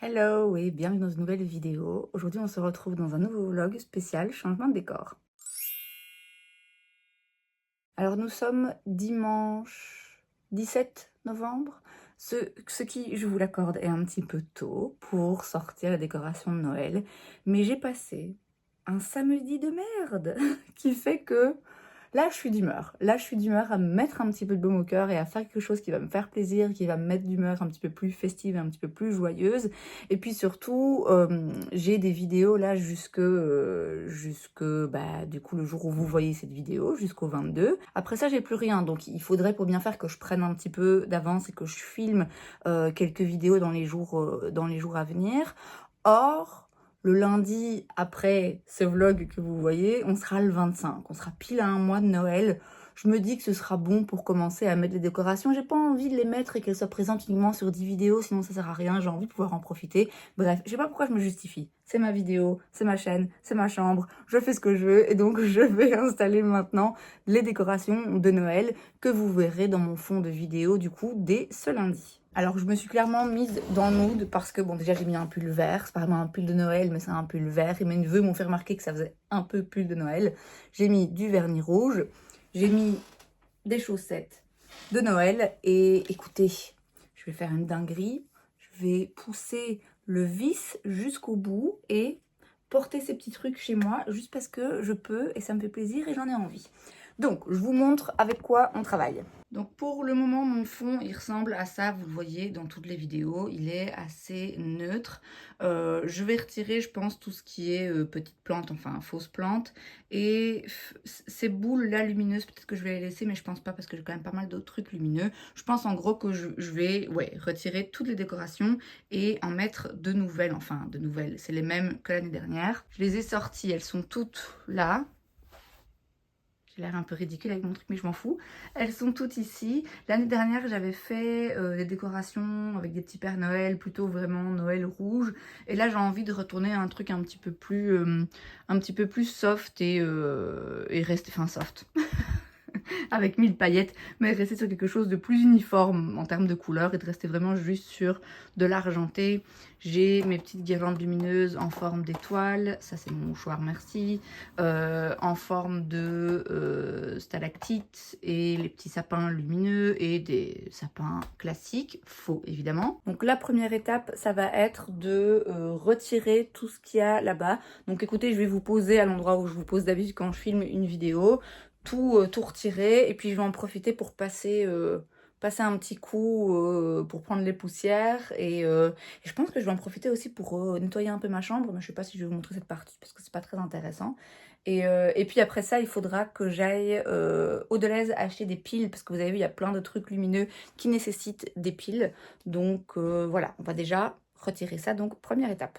Hello et bienvenue dans une nouvelle vidéo. Aujourd'hui on se retrouve dans un nouveau vlog spécial changement de décor. Alors nous sommes dimanche 17 novembre, ce qui, je vous l'accorde, est un petit peu tôt pour sortir la décoration de Noël. Mais j'ai passé un samedi de merde qui fait que là je suis d'humeur. Là je suis d'humeur à me mettre un petit peu de baume au cœur et à faire quelque chose qui va me faire plaisir, qui va me mettre d'humeur un petit peu plus festive, un petit peu plus joyeuse. Et puis surtout, j'ai des vidéos là jusque du coup le jour où vous voyez cette vidéo, jusqu'au 22. Après ça, j'ai plus rien. Donc il faudrait pour bien faire que je prenne un petit peu d'avance et que je filme quelques vidéos dans les jours à venir. Or, le lundi, après ce vlog que vous voyez, on sera le 25. On sera pile à un mois de Noël. Je me dis que ce sera bon pour commencer à mettre les décorations. J'ai pas envie de les mettre et qu'elles soient présentes uniquement sur 10 vidéos, sinon ça sert à rien. J'ai envie de pouvoir en profiter. Bref, je sais pas pourquoi je me justifie. C'est ma vidéo, c'est ma chaîne, c'est ma chambre. Je fais ce que je veux et donc je vais installer maintenant les décorations de Noël que vous verrez dans mon fond de vidéo du coup dès ce lundi. Alors je me suis clairement mise dans le mood parce que bon déjà j'ai mis un pull vert, c'est pas vraiment un pull de Noël mais c'est un pull vert et mes neveux m'ont fait remarquer que ça faisait un peu pull de Noël. J'ai mis du vernis rouge, j'ai mis des chaussettes de Noël et écoutez, je vais faire une dinguerie, je vais pousser le vis jusqu'au bout et porter ces petits trucs chez moi juste parce que je peux et ça me fait plaisir et j'en ai envie. Donc, je vous montre avec quoi on travaille. Donc, pour le moment, mon fond, il ressemble à ça, vous le voyez dans toutes les vidéos. Il est assez neutre. Je vais retirer, je pense, tout ce qui est petites plantes, enfin, fausses plantes. Et ces boules-là lumineuses, peut-être que je vais les laisser, mais je pense pas parce que j'ai quand même pas mal d'autres trucs lumineux. Je pense en gros que je vais retirer toutes les décorations et en mettre de nouvelles. Enfin, de nouvelles, c'est les mêmes que l'année dernière. Je les ai sorties, elles sont toutes là. J'ai l'air un peu ridicule avec mon truc, mais je m'en fous. Elles sont toutes ici. L'année dernière, j'avais fait des décorations avec des petits Pères Noël, plutôt vraiment Noël rouge. Et là, j'ai envie de retourner à un truc un petit peu plus soft et rester, enfin soft. Avec 1000 paillettes, mais rester sur quelque chose de plus uniforme en termes de couleurs et de rester vraiment juste sur de l'argenté. J'ai mes petites guirlandes lumineuses en forme d'étoile, ça c'est mon mouchoir, merci, en forme de stalactites et les petits sapins lumineux et des sapins classiques, faux évidemment. Donc la première étape, ça va être de retirer tout ce qu'il y a là-bas. Donc écoutez, je vais vous poser à l'endroit où je vous pose d'habitude quand je filme une vidéo. Tout retirer et puis je vais en profiter pour passer un petit coup pour prendre les poussières et je pense que je vais en profiter aussi pour nettoyer un peu ma chambre, mais je sais pas si je vais vous montrer cette partie parce que c'est pas très intéressant et puis après ça il faudra que j'aille au Delhaize acheter des piles parce que vous avez vu il y a plein de trucs lumineux qui nécessitent des piles, donc voilà, on va déjà retirer ça, donc première étape.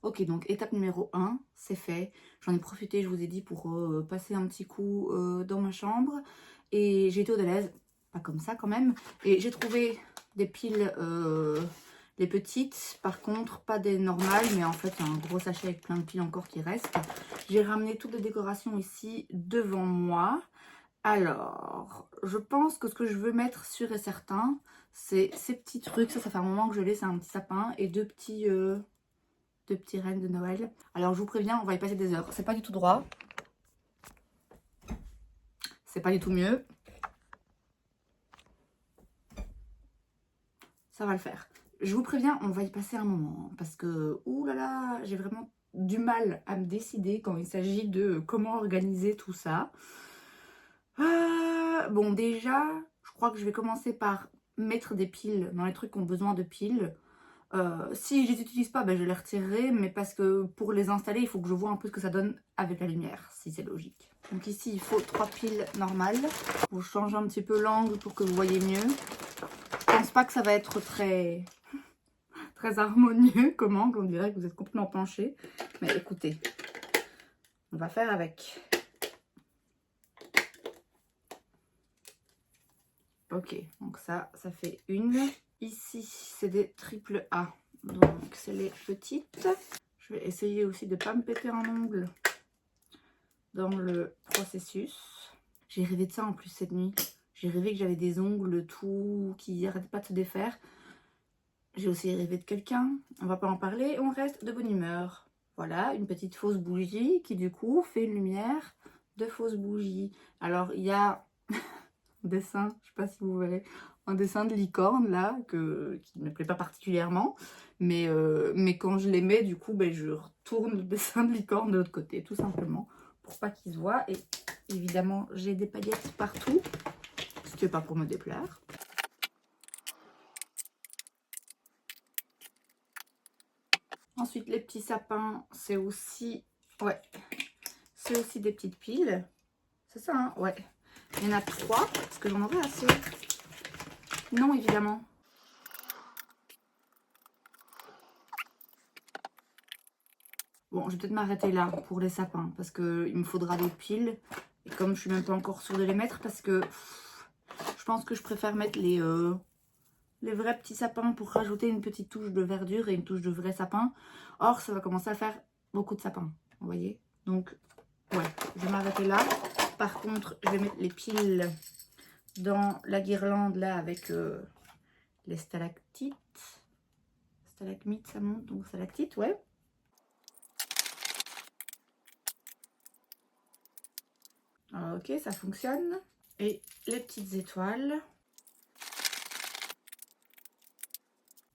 Ok, donc étape numéro 1, c'est fait. J'en ai profité, je vous ai dit, pour passer un petit coup dans ma chambre. Et j'ai été au Delhaize, pas comme ça quand même. Et j'ai trouvé des piles, les petites. Par contre, pas des normales, mais en fait, il y a un gros sachet avec plein de piles encore qui restent. J'ai ramené toutes les décorations ici devant moi. Alors, je pense que ce que je veux mettre sûr et certain, c'est ces petits trucs. Ça fait un moment que je l'ai, c'est un petit sapin et deux petits rennes de Noël. Alors je vous préviens, on va y passer des heures. C'est pas du tout droit. C'est pas du tout mieux. Ça va le faire. Je vous préviens, on va y passer un moment. Parce que, oulala, j'ai vraiment du mal à me décider quand il s'agit de comment organiser tout ça. Bon, déjà, je crois que je vais commencer par mettre des piles dans les trucs qui ont besoin de piles. Si je les utilise pas, ben je les retirerai, mais parce que pour les installer, il faut que je vois un peu ce que ça donne avec la lumière, si c'est logique. Donc ici, il faut 3 piles normales. Je change un petit peu l'angle pour que vous voyez mieux. Je pense pas que ça va être très harmonieux comme angle, on dirait que vous êtes complètement penché. Mais écoutez, on va faire avec. Ok, donc ça fait une. Ici, c'est des triple A, donc c'est les petites. Je vais essayer aussi de ne pas me péter un ongle dans le processus. J'ai rêvé de ça en plus cette nuit. J'ai rêvé que j'avais des ongles tout qui n'arrêtaient pas de se défaire. J'ai aussi rêvé de quelqu'un. On va pas en parler. On reste de bonne humeur. Voilà, une petite fausse bougie qui du coup fait une lumière de fausse bougie. Alors il y a un dessin, je sais pas si vous verrez, un dessin de licorne là qui ne me plaît pas particulièrement. Mais quand je les mets, du coup, ben, je retourne le dessin de licorne de l'autre côté, tout simplement, pour pas qu'il se voit. Et évidemment, j'ai des paillettes partout, ce qui n'est pas pour me déplaire. Ensuite, les petits sapins, c'est aussi... Ouais, c'est aussi des petites piles. C'est ça, hein? Ouais. Il y en a 3, parce que j'en aurais assez. Non, évidemment. Bon, je vais peut-être m'arrêter là pour les sapins, parce qu'il me faudra d'autres piles. Et comme je suis même pas encore sûre de les mettre, parce que je pense que je préfère mettre les vrais petits sapins pour rajouter une petite touche de verdure et une touche de vrai sapin. Or, ça va commencer à faire beaucoup de sapins, vous voyez. Donc, ouais, je vais m'arrêter là. Par contre, je vais mettre les piles dans la guirlande là avec les stalactites. Stalagmites, ça monte, donc stalactites, ouais. Ok, ça fonctionne. Et les petites étoiles.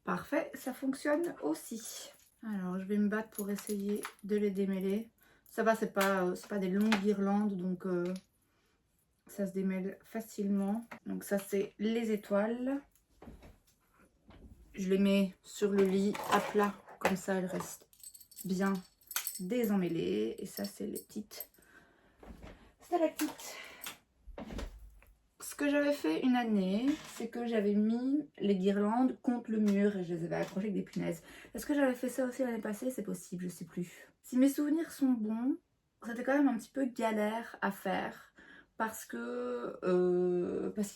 Parfait, ça fonctionne aussi. Alors, je vais me battre pour essayer de les démêler. Ça va, c'est pas des longues guirlandes, donc ça se démêle facilement. Donc ça, c'est les étoiles. Je les mets sur le lit à plat, comme ça, elles restent bien désemmêlées. Et ça, c'est les petites stalactites. Ce que j'avais fait une année, c'est que j'avais mis les guirlandes contre le mur et je les avais accrochées avec des punaises. Est-ce que j'avais fait ça aussi l'année passée? C'est possible, je sais plus. Si mes souvenirs sont bons, c'était quand même un petit peu galère à faire parce qu'il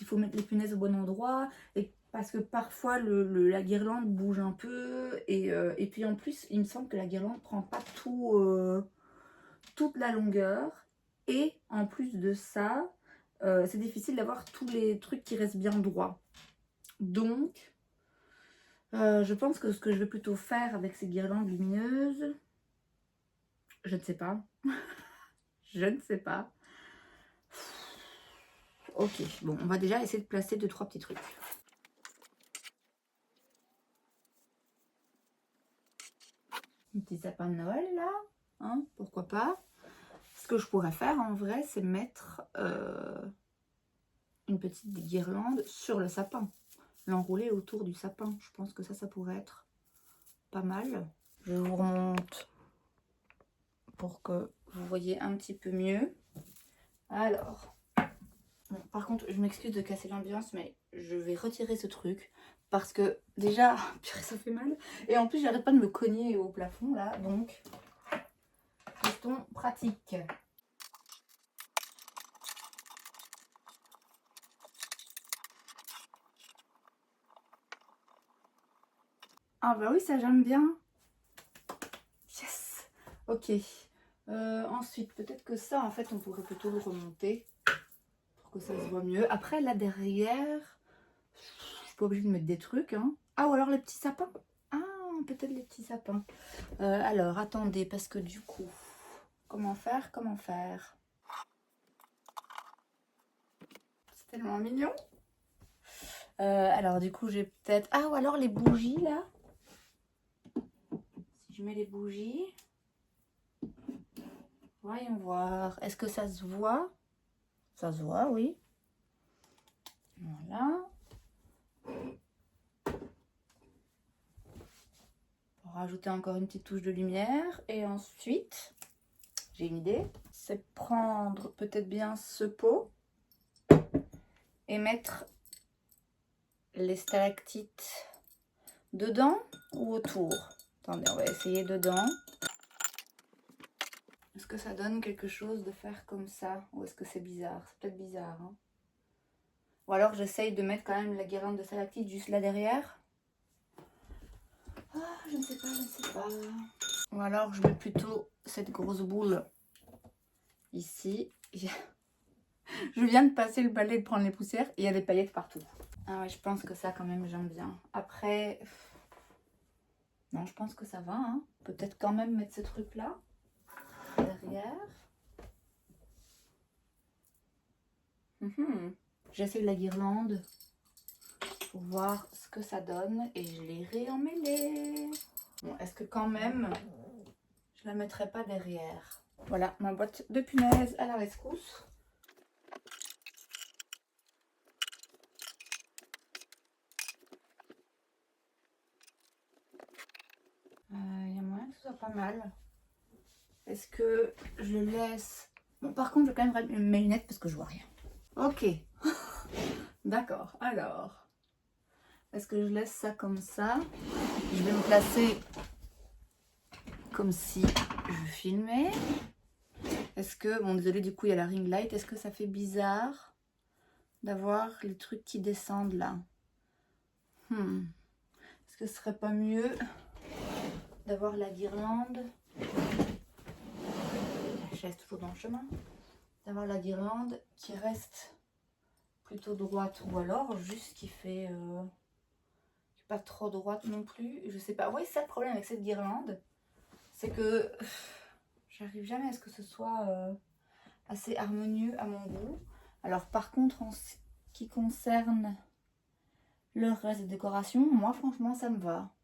faut mettre les punaises au bon endroit et parce que parfois la guirlande bouge un peu et puis en plus, il me semble que la guirlande prend pas toute la longueur et en plus de ça, c'est difficile d'avoir tous les trucs qui restent bien droits. Donc, je pense que ce que je vais plutôt faire avec ces guirlandes lumineuses, je ne sais pas. Je ne sais pas. Ok, bon, on va déjà essayer de placer 2-3 petits trucs. Un petit sapin de Noël là, hein, pourquoi pas. Ce que je pourrais faire en vrai, c'est mettre une petite guirlande sur le sapin. L'enrouler autour du sapin. Je pense que ça pourrait être pas mal. Je vous remonte pour que vous voyez un petit peu mieux. Alors, bon, par contre, je m'excuse de casser l'ambiance, mais je vais retirer ce truc parce que déjà, purée, ça fait mal. Et en plus, j'arrête pas de me cogner au plafond là, donc restons pratiques. Ah bah oui, ça j'aime bien. Yes. Ok. Ensuite, peut-être que ça, en fait, on pourrait plutôt le remonter pour que ça se voit mieux. Après, là derrière, je suis pas obligée de mettre des trucs. Hein. Ah, ou alors les petits sapins. Ah, peut-être les petits sapins. Alors, attendez, parce que du coup, comment faire? C'est tellement mignon. Alors, du coup, j'ai peut-être... Ah, ou alors les bougies, là. Si je mets les bougies... Voyons voir. Est-ce que ça se voit? Ça se voit, oui. Voilà. On va rajouter encore une petite touche de lumière. Et ensuite, j'ai une idée. C'est prendre peut-être bien ce pot et mettre les stalactites dedans ou autour. Attendez, on va essayer dedans. Est-ce que ça donne quelque chose de faire comme ça? Ou est-ce que c'est bizarre? C'est peut-être bizarre. Hein, ou alors j'essaye de mettre quand même la guirlande de stalactites juste là derrière. Ah, je ne sais pas. Ou alors je mets plutôt cette grosse boule ici Je viens de passer le balai, de prendre les poussières et il y a des paillettes partout. Ah ouais, je pense que ça quand même j'aime bien. Après, non, je pense que ça va. Hein. Peut-être quand même mettre ce truc là derrière. J'essaie de la guirlande pour voir ce que ça donne et je l'ai réemmêlée. Bon, est-ce que quand même je la mettrai pas derrière? Voilà ma boîte de punaises à la rescousse. Il y a moyen que ce soit pas mal. Est-ce que je le laisse? Bon, par contre, je vais quand même mettre mes lunettes parce que je vois rien. Ok. D'accord. Alors, est-ce que je laisse ça comme ça? Je vais me placer comme si je filmais. Est-ce que, bon désolé, du coup il y a la ring light. Est-ce que ça fait bizarre d'avoir les trucs qui descendent là? Est-ce que ce serait pas mieux d'avoir la guirlande? Je laisse toujours dans le chemin. D'avoir la guirlande qui reste plutôt droite, ou alors juste qui fait pas trop droite non plus. Je sais pas. Oui, c'est ça le problème avec cette guirlande, c'est que j'arrive jamais à ce que ce soit assez harmonieux à mon goût. Alors par contre, en ce qui concerne le reste des décorations, moi franchement ça me va.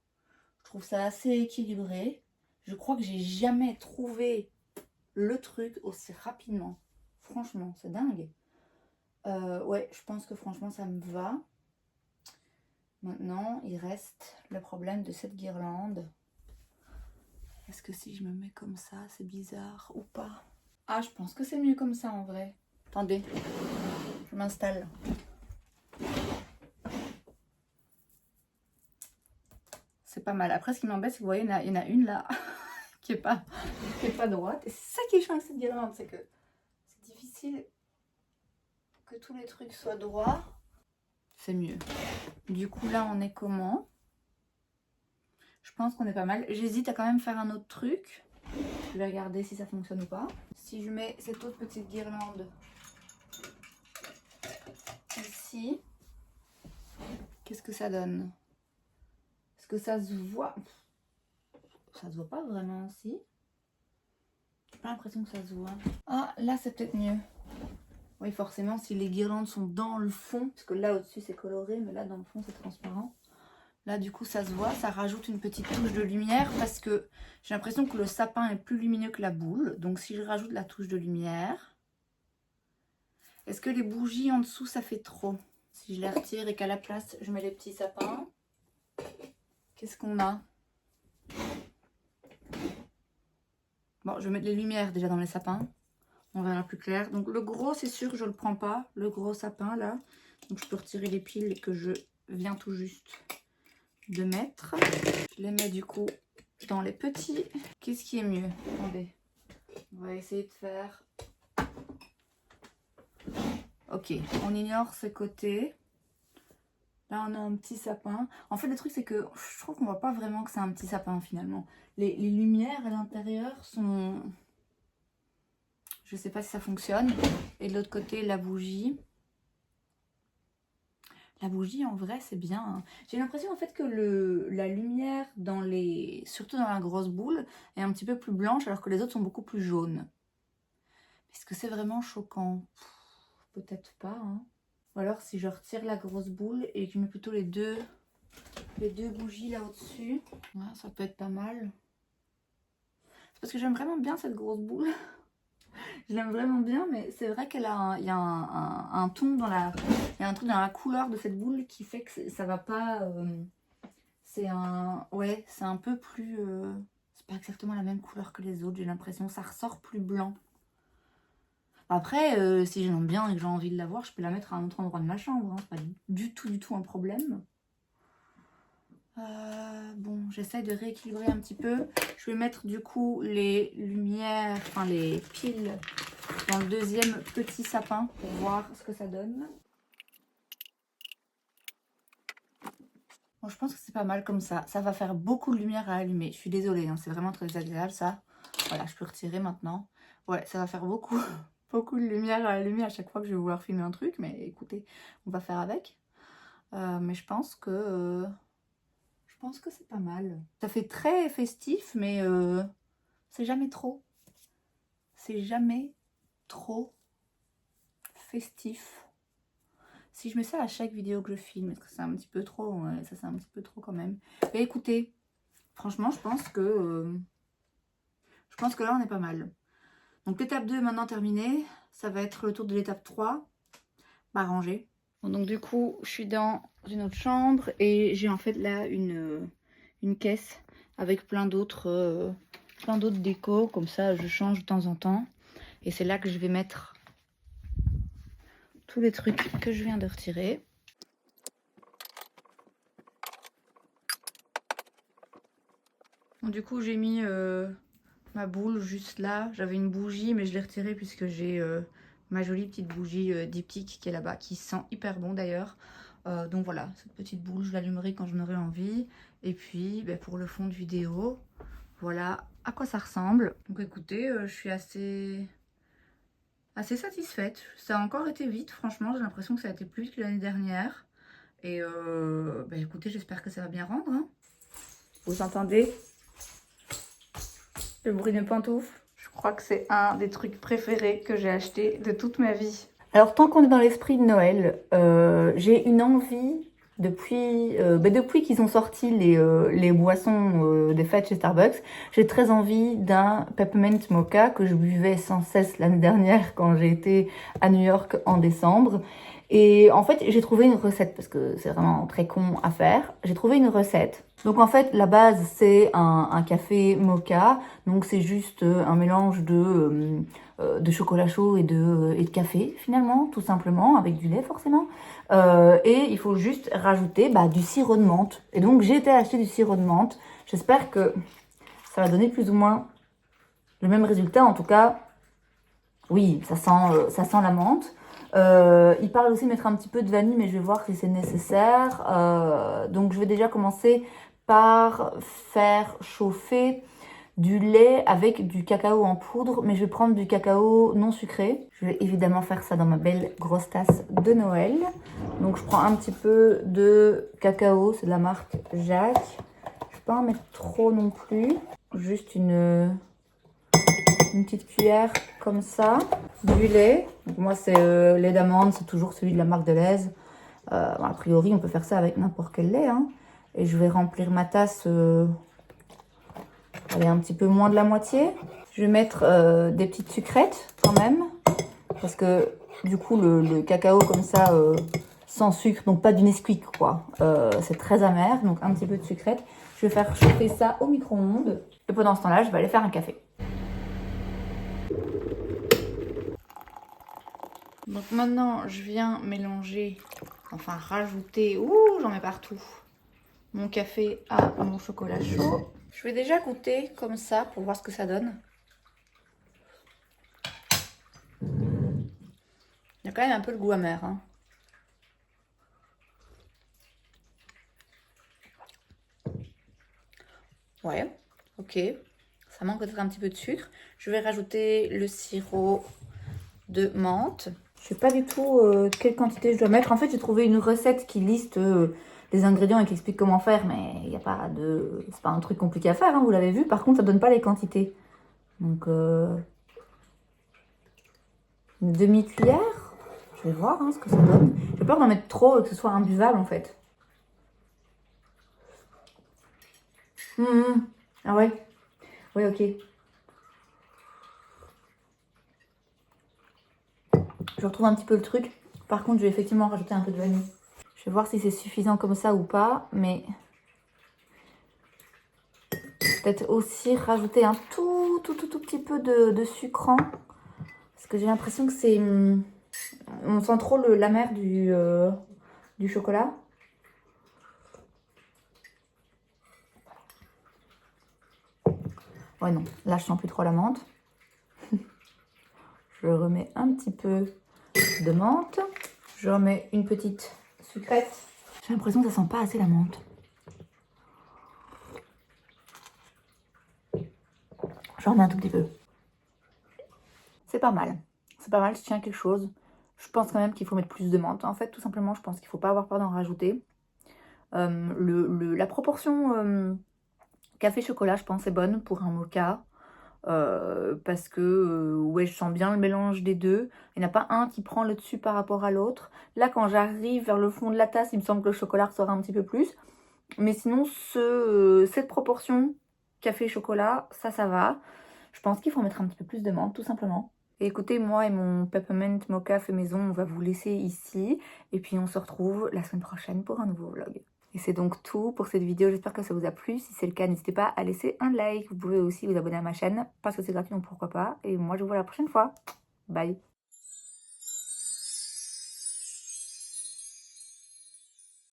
Je trouve ça assez équilibré. Je crois que j'ai jamais trouvé le truc aussi rapidement. Franchement, c'est dingue. Ouais, je pense que franchement ça me va. Maintenant, il reste le problème de cette guirlande. Est-ce que si je me mets comme ça, c'est bizarre ou pas? Ah, je pense que c'est mieux comme ça en vrai. Attendez, je m'installe. C'est pas mal. Après, ce qui m'embête, c'est que vous voyez, il y en a une là qui est pas droite. Et c'est ça qui est chiant avec cette guirlande, c'est que c'est difficile que tous les trucs soient droits. C'est mieux. Du coup, là, on est comment? Je pense qu'on est pas mal. J'hésite à quand même faire un autre truc. Je vais regarder si ça fonctionne ou pas. Si je mets cette autre petite guirlande ici, qu'est-ce que ça donne? Est-ce que ça se voit? Ça se voit pas vraiment, si. J'ai pas l'impression que ça se voit. Ah, là c'est peut-être mieux. Oui, forcément, si les guirlandes sont dans le fond, parce que là au-dessus c'est coloré, mais là dans le fond c'est transparent. Là du coup ça se voit, ça rajoute une petite touche de lumière parce que j'ai l'impression que le sapin est plus lumineux que la boule. Donc si je rajoute la touche de lumière, est-ce que les bougies en dessous ça fait trop? Si je les retire et qu'à la place je mets les petits sapins, qu'est-ce qu'on a? Bon, je vais mettre les lumières déjà dans les sapins. On verra plus clair. Donc le gros, c'est sûr que je ne le prends pas. Le gros sapin là. Donc je peux retirer les piles que je viens tout juste de mettre. Je les mets du coup dans les petits. Qu'est-ce qui est mieux? Attendez. On va essayer de faire... Ok, on ignore ce côté. Là, on a un petit sapin. En fait, le truc, c'est que je trouve qu'on voit pas vraiment que c'est un petit sapin, finalement. Les lumières à l'intérieur sont... Je sais pas si ça fonctionne. Et de l'autre côté, la bougie. La bougie, en vrai, c'est bien. Hein. J'ai l'impression, en fait, que la lumière, surtout dans la grosse boule, est un petit peu plus blanche, alors que les autres sont beaucoup plus jaunes. Est-ce que c'est vraiment choquant? Peut-être pas, hein. Ou alors si je retire la grosse boule et que je mets plutôt les deux bougies là au-dessus, ouais, ça peut être pas mal. C'est parce que j'aime vraiment bien cette grosse boule. Je l'aime vraiment bien, mais c'est vrai qu'elle a il y a un ton dans la... Il y a un truc dans la couleur de cette boule qui fait que ça va pas... c'est un... Ouais, c'est un peu plus... c'est pas exactement la même couleur que les autres, j'ai l'impression. Ça ressort plus blanc. Après, si j'aime bien et que j'ai envie de la voir, je peux la mettre à un autre endroit de ma chambre. Hein. C'est pas du tout un problème. Bon, j'essaie de rééquilibrer un petit peu. Je vais mettre du coup les lumières, enfin les piles dans le deuxième petit sapin pour voir ce que ça donne. Bon, je pense que c'est pas mal comme ça. Ça va faire beaucoup de lumière à allumer. Je suis désolée, hein, c'est vraiment très agréable ça. Voilà, je peux retirer maintenant. Ouais, ça va faire beaucoup, beaucoup de lumière allumée à chaque fois que je vais vouloir filmer un truc, mais écoutez, on va faire avec. Mais je pense que c'est pas mal. Ça fait très festif, mais c'est jamais trop. C'est jamais trop festif. Si je mets ça à chaque vidéo que je filme, est-ce que c'est un petit peu trop? Ouais, ça c'est un petit peu trop quand même. Mais écoutez, franchement, je pense que là, on est pas mal. Donc l'étape 2 est maintenant terminée. Ça va être le tour de l'étape 3. Bah, ranger. Bon, donc du coup, je suis dans une autre chambre et j'ai en fait là une caisse avec plein d'autres décos. Comme ça, je change de temps en temps. Et c'est là que je vais mettre tous les trucs que je viens de retirer. Donc, du coup, j'ai mis ma boule juste là. J'avais une bougie, mais je l'ai retirée puisque j'ai ma jolie petite bougie diptyque qui est là-bas, qui sent hyper bon d'ailleurs. Donc voilà, cette petite boule, je l'allumerai quand j'en aurai envie. Et puis, ben, pour le fond de vidéo, voilà à quoi ça ressemble. Donc écoutez, je suis assez satisfaite. Ça a encore été vite, franchement. J'ai l'impression que ça a été plus vite que l'année dernière. Et ben, écoutez, j'espère que ça va bien rendre. Hein. Vous entendez le bruit de pantoufles? Je crois que c'est un des trucs préférés que j'ai acheté de toute ma vie. Alors, tant qu'on est dans l'esprit de Noël, j'ai une envie, depuis qu'ils ont sorti les boissons des fêtes chez Starbucks, j'ai très envie d'un Peppermint Mocha que je buvais sans cesse l'année dernière quand j'ai été à New York en décembre. Et en fait, j'ai trouvé une recette, parce que c'est vraiment très con à faire. J'ai trouvé une recette. Donc en fait, la base, c'est un café mocha. Donc c'est juste un mélange de chocolat chaud et de café, finalement, tout simplement, avec du lait forcément. Et il faut juste rajouter du sirop de menthe. Et donc j'ai été acheter du sirop de menthe. J'espère que ça va donner plus ou moins le même résultat. En tout cas, oui, ça sent la menthe. Il parle aussi de mettre un petit peu de vanille, mais je vais voir si c'est nécessaire. Donc je vais déjà commencer par faire chauffer du lait avec du cacao en poudre, mais je vais prendre du cacao non sucré. Je vais évidemment faire ça dans ma belle grosse tasse de Noël. Donc je prends un petit peu de cacao, c'est de la marque Jacques. Je vais pas en mettre trop non plus. Juste une petite cuillère comme ça. Du lait. Donc moi c'est lait d'amande, c'est toujours celui de la marque Deleuze. A priori on peut faire ça avec n'importe quel lait. Hein. Et je vais remplir ma tasse... Allez, un petit peu moins de la moitié. Je vais mettre des petites sucrètes quand même. Parce que du coup, le cacao comme ça, sans sucre, donc pas du Nesquik quoi. C'est très amer, donc un petit peu de sucrète. Je vais faire chauffer ça au micro-ondes. Et pendant ce temps-là, je vais aller faire un café. Donc maintenant, je viens mélanger, enfin rajouter, ouh, j'en mets partout, mon café à mon chocolat chaud. Je vais déjà goûter comme ça pour voir ce que ça donne. Il y a quand même un peu le goût amer. Hein. Ouais, ok. Ça manque peut-être un petit peu de sucre. Je vais rajouter le sirop de menthe. Je sais pas du tout quelle quantité je dois mettre. En fait, j'ai trouvé une recette qui liste les ingrédients et qui explique comment faire, mais il n'y a pas de... C'est pas un truc compliqué à faire, hein, vous l'avez vu. Par contre, ça donne pas les quantités. Donc, une demi-cuillère. Je vais voir ce que ça donne. J'ai peur d'en mettre trop et que ce soit imbuvable, en fait. Ah ouais. Oui, ok. Je retrouve un petit peu le truc. Par contre, je vais effectivement rajouter un peu de vanille. Je vais voir si c'est suffisant comme ça ou pas, mais peut-être aussi rajouter un tout petit peu de sucrant. Parce que j'ai l'impression que c'est... On sent trop l'amer du chocolat. Ouais, non. Là, je sens plus trop la menthe. Je remets un petit peu de menthe. Je remets une petite sucrète. J'ai l'impression que ça sent pas assez la menthe. J'en remets un tout petit peu. C'est pas mal. C'est pas mal, je tiens à quelque chose. Je pense quand même qu'il faut mettre plus de menthe. En fait, tout simplement, je pense qu'il faut pas avoir peur d'en rajouter. La proportion café-chocolat, je pense, est bonne pour un mocha. Parce que ouais, je sens bien le mélange des deux. Il n'y en a pas un qui prend le dessus par rapport à l'autre. Là, quand j'arrive vers le fond de la tasse, il me semble que le chocolat ressort un petit peu plus. Mais sinon, cette proportion café-chocolat, ça va. Je pense qu'il faut mettre un petit peu plus de menthe, tout simplement. Et écoutez, moi et mon peppermint mocha fait maison, on va vous laisser ici. Et puis on se retrouve la semaine prochaine pour un nouveau vlog. Et c'est donc tout pour cette vidéo, j'espère que ça vous a plu. Si c'est le cas, n'hésitez pas à laisser un like. Vous pouvez aussi vous abonner à ma chaîne, parce que c'est gratuit, donc pourquoi pas. Et moi, je vous vois la prochaine fois. Bye.